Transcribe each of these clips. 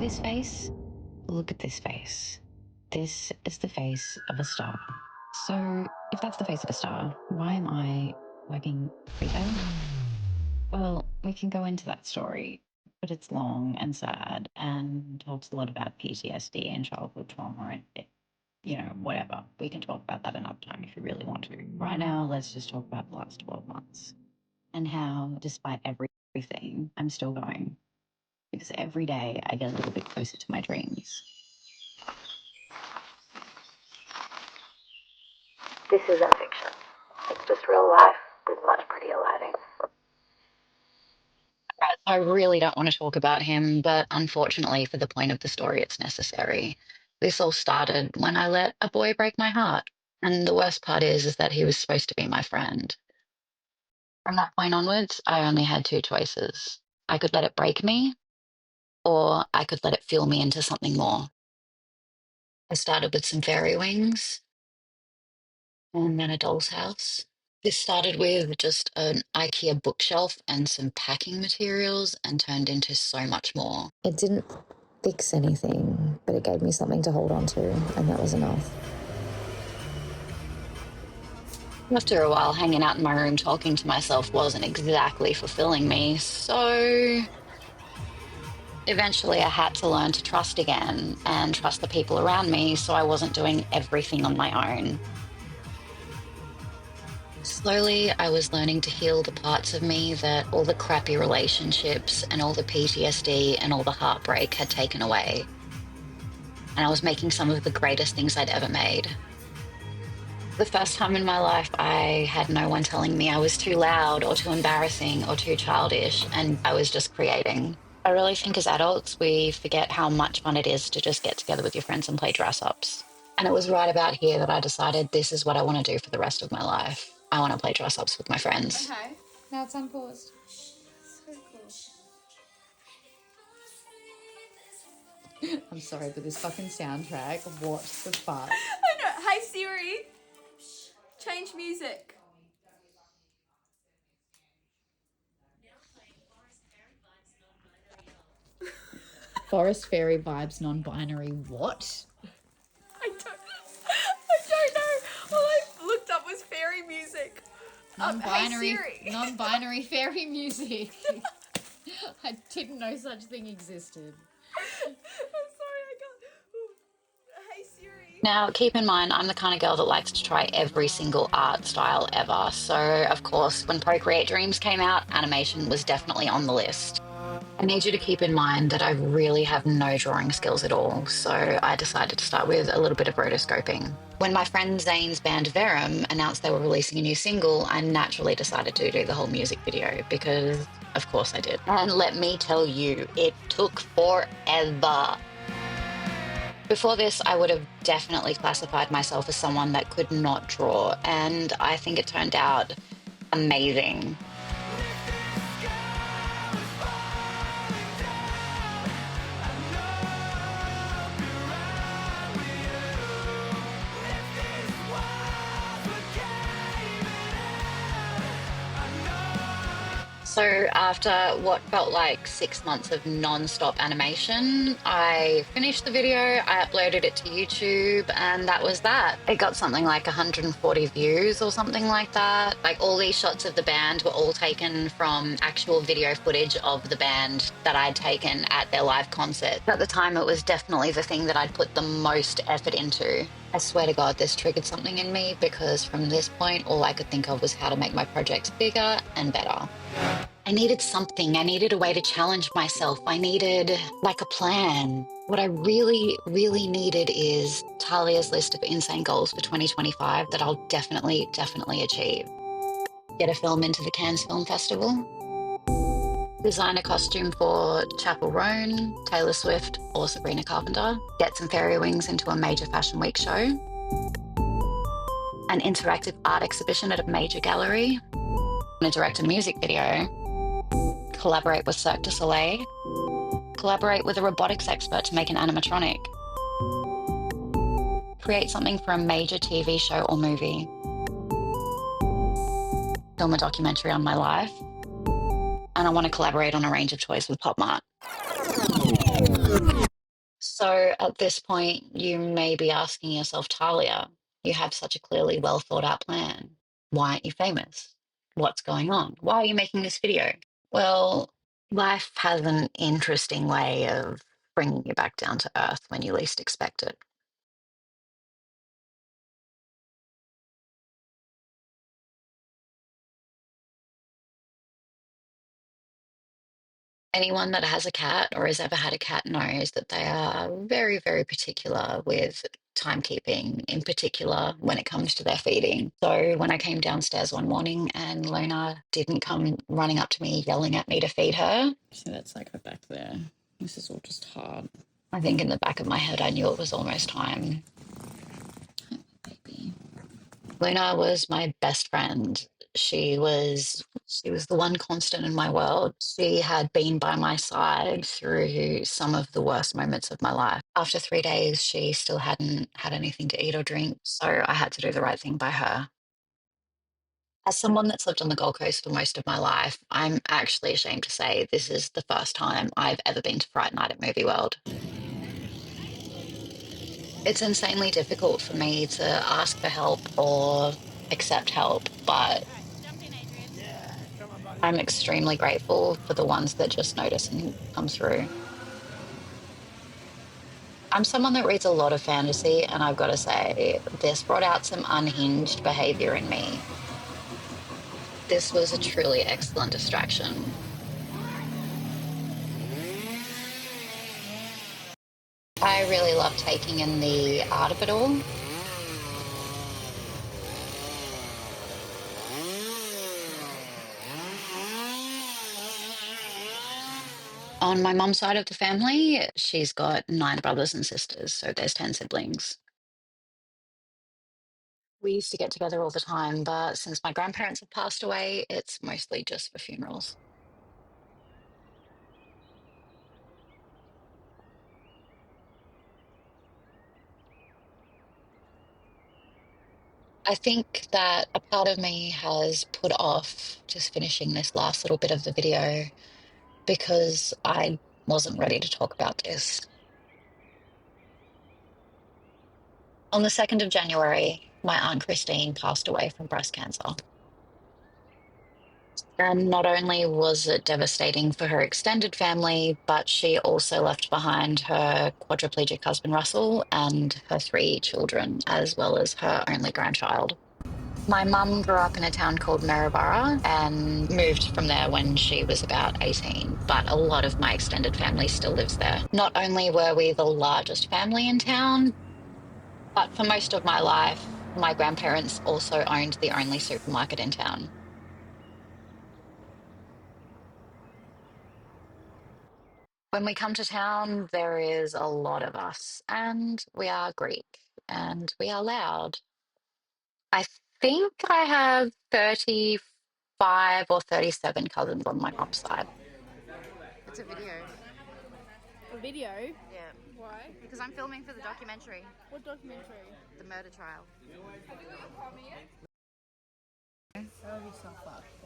this face? Look at this face. This is the face of a star. So, if that's the face of a star, why am I working retail? Well, we can go into that story, but it's long and sad and talks a lot about PTSD and childhood trauma whatever. We can talk about that another time if you really want to. Right now, let's just talk about the last 12 months and how, despite everything, I'm still going. Because every day I get a little bit closer to my dreams. This isn't fiction. It's just real life with much prettier lighting. I really don't want to talk about him, but unfortunately, for the point of the story, it's necessary. This all started when I let a boy break my heart. And the worst part is that he was supposed to be my friend. From that point onwards, I only had two choices. I could let it break me, or I could let it fuel me into something more. I started with some fairy wings and then a doll's house. This started with just an IKEA bookshelf and some packing materials and turned into so much more. It didn't fix anything, but it gave me something to hold on to, and that was enough. After a while, hanging out in my room talking to myself wasn't exactly fulfilling me, so eventually I had to learn to trust again and trust the people around me so I wasn't doing everything on my own. Slowly, I was learning to heal the parts of me that all the crappy relationships and all the PTSD and all the heartbreak had taken away. And I was making some of the greatest things I'd ever made. The first time in my life, I had no one telling me I was too loud or too embarrassing or too childish, and I was just creating. I really think as adults, we forget how much fun it is to just get together with your friends and play dress ups. And it was right about here that I decided this is what I want to do for the rest of my life. I want to play dress ups with my friends. Okay, now it's unpaused. So cool. I'm sorry, but this fucking soundtrack, what the fuck? I know. Hey Siri, change music. Forest fairy vibes, non-binary. What? I don't know. All I looked up was fairy music. Non-binary, Hey Siri. non-binary fairy music. I didn't know such thing existed. I'm sorry, I got. Hey Siri. Now, keep in mind, I'm the kind of girl that likes to try every single art style ever. So, of course, when Procreate Dreams came out, animation was definitely on the list. I need you to keep in mind that I really have no drawing skills at all, so I decided to start with a little bit of rotoscoping. When my friend Zane's band Verum announced they were releasing a new single, I naturally decided to do the whole music video because, of course, I did. And let me tell you, it took forever. Before this, I would have definitely classified myself as someone that could not draw, and I think it turned out amazing. So after what felt like 6 months of non-stop animation, I finished the video, I uploaded it to YouTube, and that was that. It got something like 140 views or something like that. Like all these shots of the band were all taken from actual video footage of the band that I'd taken at their live concert. At the time, it was definitely the thing that I'd put the most effort into. I swear to God, this triggered something in me because from this point, all I could think of was how to make my projects bigger and better. I needed something. I needed a way to challenge myself. I needed like a plan. What I really, really needed is Talia's list of insane goals for 2025 that I'll definitely achieve. Get a film into the Cannes Film Festival. Design a costume for Chapel Roan, Taylor Swift, or Sabrina Carpenter. Get some fairy wings into a major fashion week show. An interactive art exhibition at a major gallery. And direct a music video. Collaborate with Cirque du Soleil. Collaborate with a robotics expert to make an animatronic. Create something for a major TV show or movie. Film a documentary on my life. And I want to collaborate on a range of toys with Pop Mart. So at this point, you may be asking yourself, Talia, you have such a clearly well thought out plan. Why aren't you famous? What's going on? Why are you making this video? Well, life has an interesting way of bringing you back down to earth when you least expect it. Anyone that has a cat or has ever had a cat knows that they are very, very particular with timekeeping, in particular when it comes to their feeding. So when I came downstairs one morning and Luna didn't come running up to me yelling at me to feed her, So that's like her back there. This is all just hard. I think in the back of my head I knew it was almost time. Baby. Luna was my best friend. She was the one constant in my world. She had been by my side through some of the worst moments of my life. After 3 days, she still hadn't had anything to eat or drink, so I had to do the right thing by her. As someone that's lived on the Gold Coast for most of my life, I'm actually ashamed to say this is the first time I've ever been to Fright Night at Movie World. It's insanely difficult for me to ask for help or accept help, but I'm extremely grateful for the ones that just notice and come through. I'm someone that reads a lot of fantasy, and I've got to say, this brought out some unhinged behavior in me. This was a truly excellent distraction. I really love taking in the art of it all. On my mum's side of the family, she's got 9 brothers and sisters, so there's 10 siblings. We used to get together all the time, but since my grandparents have passed away, it's mostly just for funerals. I think that a part of me has put off just finishing this last little bit of the video because I wasn't ready to talk about this. On the 2nd of January, my Aunt Christine passed away from breast cancer. And not only was it devastating for her extended family, but she also left behind her quadriplegic husband, Russell, and her 3 children, as well as her only grandchild. My mum grew up in a town called Maryborough and moved from there when she was about 18, but a lot of my extended family still lives there. Not only were we the largest family in town, but for most of my life, my grandparents also owned the only supermarket in town. When we come to town, there is a lot of us, and we are Greek, and we are loud. I think I have 35 or 37 cousins on my mom's side. It's a video. A video? Yeah. Why? Because I'm filming for the documentary, What documentary? the murder trial.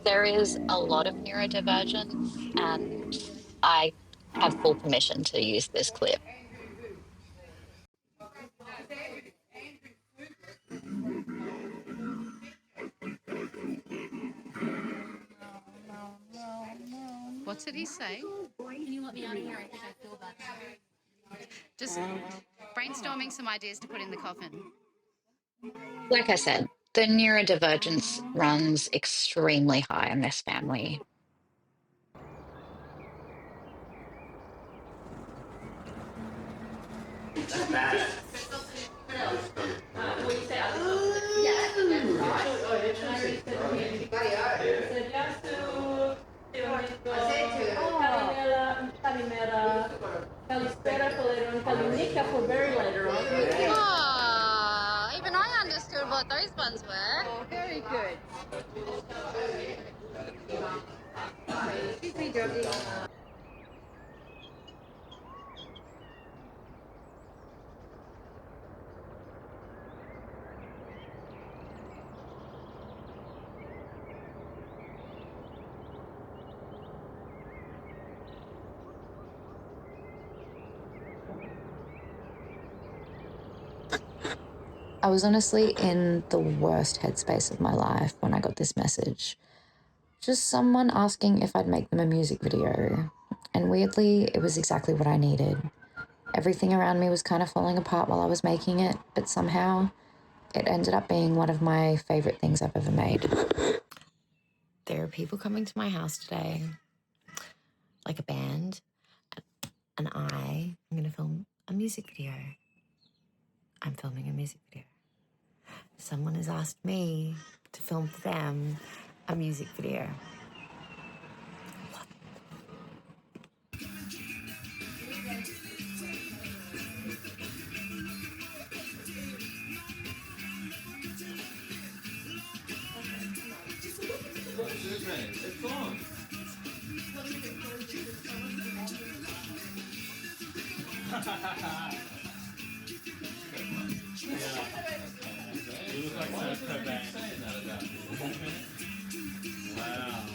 There is a lot of neurodivergence, and I have full permission to use this clip. What did he say? Can you let me out of here? I think I feel bad. Just brainstorming some ideas to put in the coffin. Like I said, the neurodivergence runs extremely high in this family. Oh, even I understood what those ones were. Oh, very good. I was honestly in the worst headspace of my life when I got this message. Just someone asking if I'd make them a music video. And weirdly, it was exactly what I needed. Everything around me was kind of falling apart while I was making it, but somehow it ended up being one of my favorite things I've ever made. There are people coming to my house today, like a band, and I'm going to film a music video. I'm filming a music video. Someone has asked me to film for them a music video. You look like Kurt Cobain. Wow.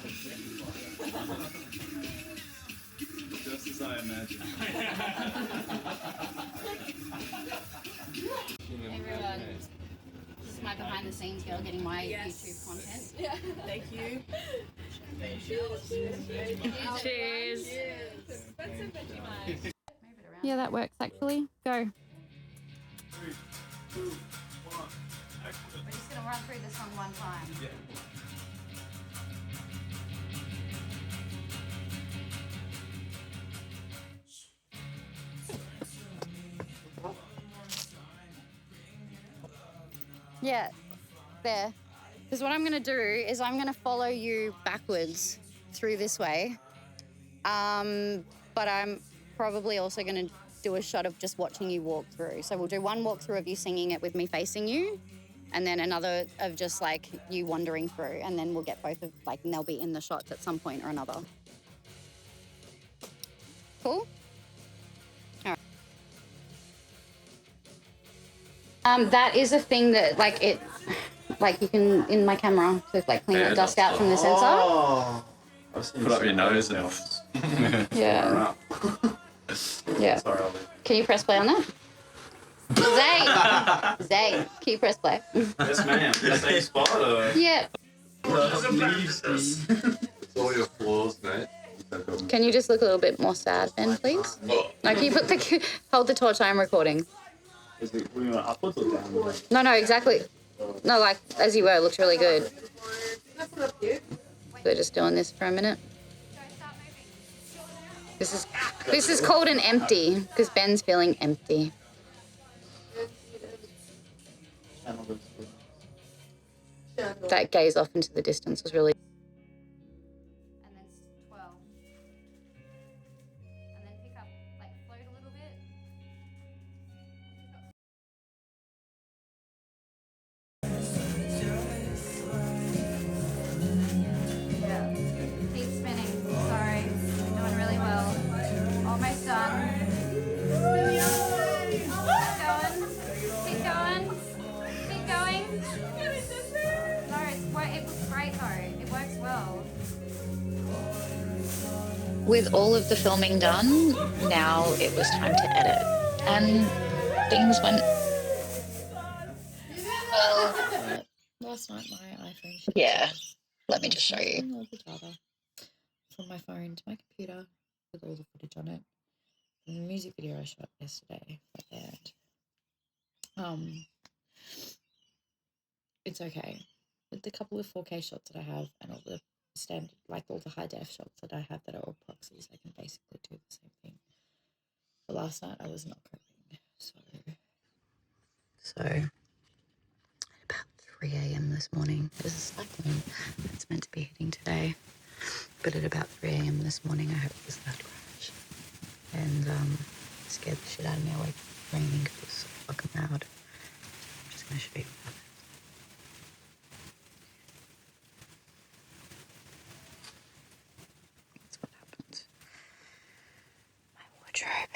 Just as I imagined. Hey everyone, this is my behind the scenes girl getting my YouTube content. Yeah. Thank you. Cheers. Yeah, that works actually. Go. We're just gonna run through this one time. Yeah. Yeah, there. Because what I'm going to do is I'm going to follow you backwards through this way. But I'm probably also going to do a shot of just watching you walk through. So we'll do one walkthrough of you singing it with me facing you, and then another of just like you wandering through, and then we'll get both of and they'll be in the shots at some point or another. Cool? That is a thing that you can in my camera to clean the dust out from the sensor. Oh. Put up your nose now. Yeah. Yeah. Sorry, Can you press play on that? Zay, can you press play? Yes, ma'am. The same spot or? Yeah. It's all your flaws, mate. Can you just look a little bit more sad then, please? No, can you hold the torch? I'm recording. Is it upwards or downwards? No, exactly. No, as you were, it looks really good. We're just doing this for a minute. This is called an empty, because Ben's feeling empty. That gaze off into the distance was really... And then 12. And then pick up, float a little bit. Keep spinning. Sorry. Doing really well. Almost done. Keep going. Keep going. No, it looks great though. It works well. With all of the filming done, now it was time to edit. And things went well. Last night my iPhone... Yeah, let me just show you. All the data from my phone to my computer with all the footage on it. And the music video I shot yesterday for the band. It's okay. With the couple of 4K shots that I have and all the standard, all the high def shots that I have that are all proxies, I can basically do the same thing. But last night I was not coping, so at about 3 a.m. this morning, there's a cyclone that's meant to be hitting today, but at about 3 a.m. this morning I heard this loud crash, and scared the shit out of me awake from raining because it was so fucking loud. I'm just gonna show you what happened. That's what happened. My wardrobe.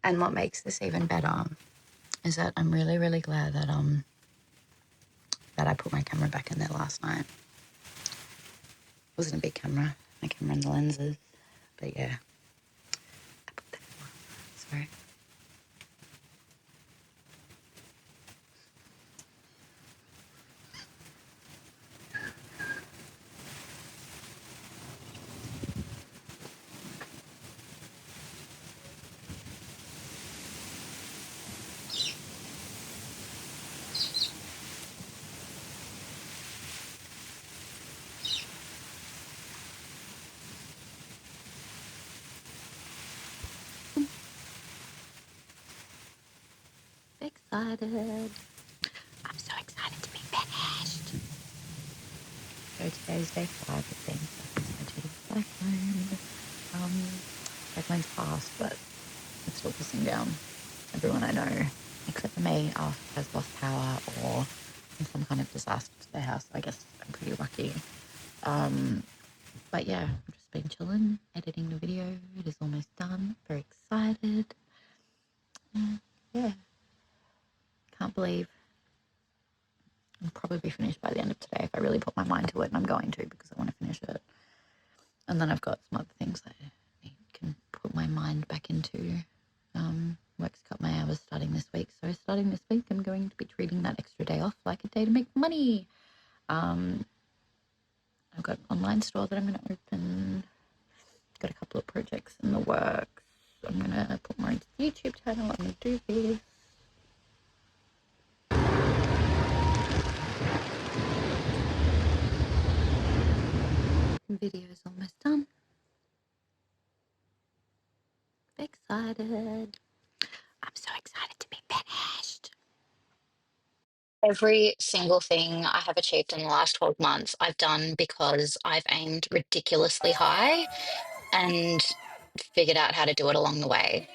And what makes this even better is that I'm really, really glad that that I put my camera back in there last night. It wasn't a big camera, my camera and the lenses, but yeah, I put that in. Sorry. excited. I'm so excited to be finished. So today's day 5 of being circumstantiated cyclone. Cyclone's passed, but it's still pissing down everyone I know, except for me, has lost power or in some kind of disaster to their house. I guess I'm pretty lucky. But yeah, I've just been chilling, editing the video. It is almost done. Very excited. Yeah, can't believe I'll probably be finished by the end of today if I really put my mind to it, and I'm going to because I want to finish it. And then I've got some other things that I can put my mind back into. Work's cut my hours starting this week. So starting this week, I'm going to be treating that extra day off like a day to make money. I've got an online store that I'm going to open. Got a couple of projects in the works. I'm going to put more into the YouTube channel. I'm going to do this. Video's almost done. Excited. I'm so excited to be finished. Every single thing I have achieved in the last 12 months, I've done because I've aimed ridiculously high and figured out how to do it along the way.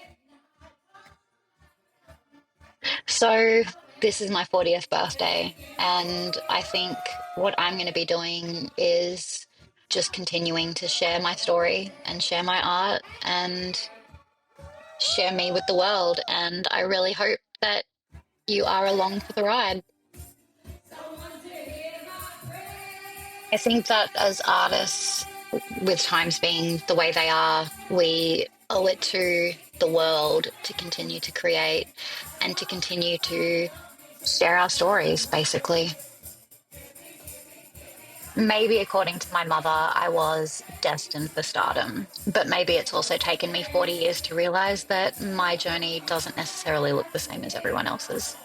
So, this is my 40th birthday, and I think what I'm going to be doing is just continuing to share my story and share my art and share me with the world. And I really hope that you are along for the ride. I think that as artists, with times being the way they are, we owe it to the world to continue to create and to continue to share our stories, basically. Maybe according to my mother, I was destined for stardom, but maybe it's also taken me 40 years to realize that my journey doesn't necessarily look the same as everyone else's.